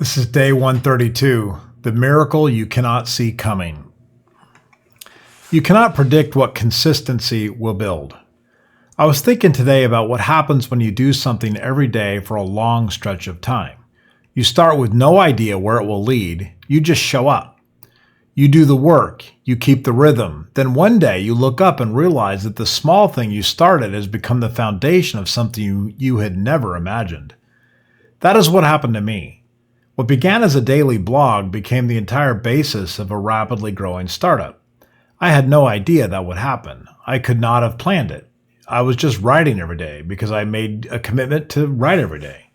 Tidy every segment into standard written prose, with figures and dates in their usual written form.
This is day 132, the miracle you cannot see coming. You cannot predict what consistency will build. I was thinking today about what happens when you do something every day for a long stretch of time. You start with no idea where it will lead, you just show up. You do the work, you keep the rhythm, then one day you look up and realize that the small thing you started has become the foundation of something you had never imagined. That is what happened to me. What began as a daily blog became the entire basis of a rapidly growing startup. I had no idea that would happen. I could not have planned it. I was just writing every day because I made a commitment to write every day.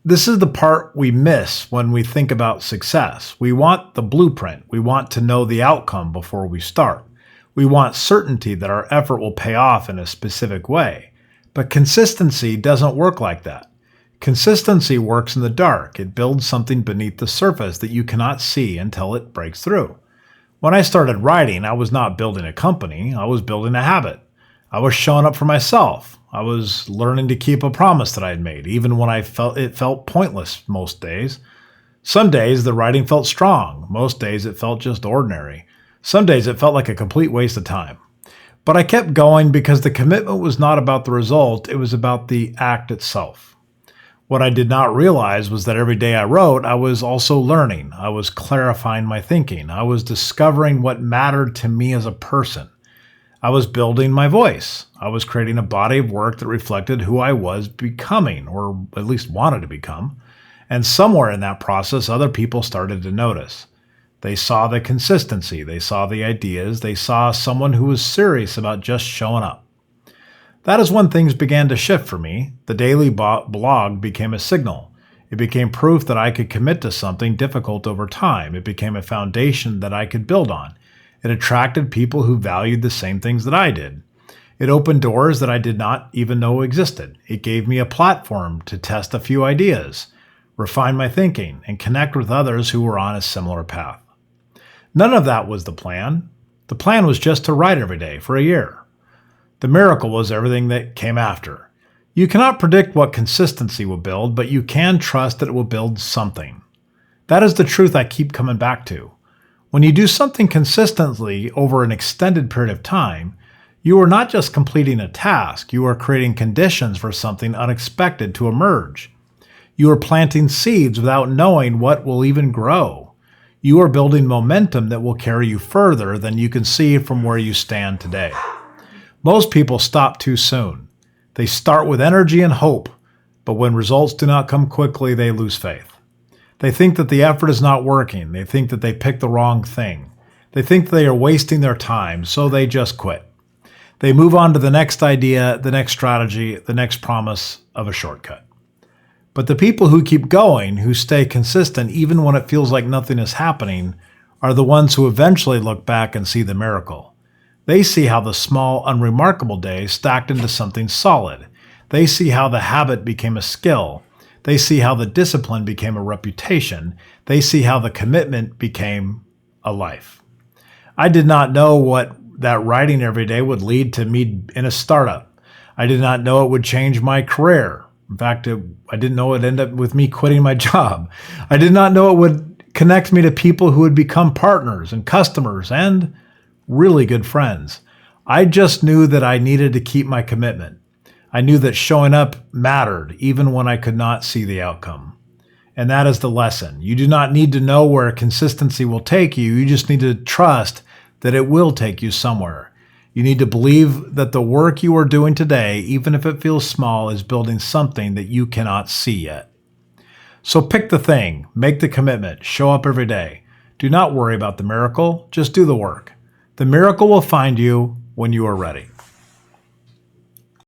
This is the part we miss when we think about success. We want the blueprint. We want to know the outcome before we start. We want certainty that our effort will pay off in a specific way. But consistency doesn't work like that. Consistency works in the dark. It builds something beneath the surface that you cannot see until it breaks through. When I started writing, I was not building a company. I was building a habit. I was showing up for myself. I was learning to keep a promise that I had made, even when it felt pointless most days. Some days the writing felt strong. Most days it felt just ordinary. Some days it felt like a complete waste of time. But I kept going because the commitment was not about the result. It was about the act itself. What I did not realize was that every day I wrote, I was also learning. I was clarifying my thinking. I was discovering what mattered to me as a person. I was building my voice. I was creating a body of work that reflected who I was becoming, or at least wanted to become. And somewhere in that process, other people started to notice. They saw the consistency. They saw the ideas. They saw someone who was serious about just showing up. That is when things began to shift for me. The daily blog became a signal. It became proof that I could commit to something difficult over time. It became a foundation that I could build on. It attracted people who valued the same things that I did. It opened doors that I did not even know existed. It gave me a platform to test a few ideas, refine my thinking, and connect with others who were on a similar path. None of that was the plan. The plan was just to write every day for a year. The miracle was everything that came after. You cannot predict what consistency will build, but you can trust that it will build something. That is the truth I keep coming back to. When you do something consistently over an extended period of time, you are not just completing a task, you are creating conditions for something unexpected to emerge. You are planting seeds without knowing what will even grow. You are building momentum that will carry you further than you can see from where you stand today. Most people stop too soon. They start with energy and hope, but when results do not come quickly, they lose faith. They think that the effort is not working. They think that they picked the wrong thing. They think they are wasting their time, so they just quit. They move on to the next idea, the next strategy, the next promise of a shortcut. But the people who keep going, who stay consistent even when it feels like nothing is happening, are the ones who eventually look back and see the miracle. They see how the small, unremarkable days stacked into something solid. They see how the habit became a skill. They see how the discipline became a reputation. They see how the commitment became a life. I did not know what that writing every day would lead to me in a startup. I did not know it would change my career. In fact, I didn't know it would end up with me quitting my job. I did not know it would connect me to people who would become partners and customers and really good friends. I just knew that I needed to keep my commitment. I knew that showing up mattered even when I could not see the outcome. And that is the lesson. You do not need to know where consistency will take you. You just need to trust that it will take you somewhere. You need to believe that the work you are doing today, even if it feels small, is building something that you cannot see yet. So pick the thing, make the commitment, show up every day. Do not worry about the miracle, just do the work. The miracle will find you when you are ready.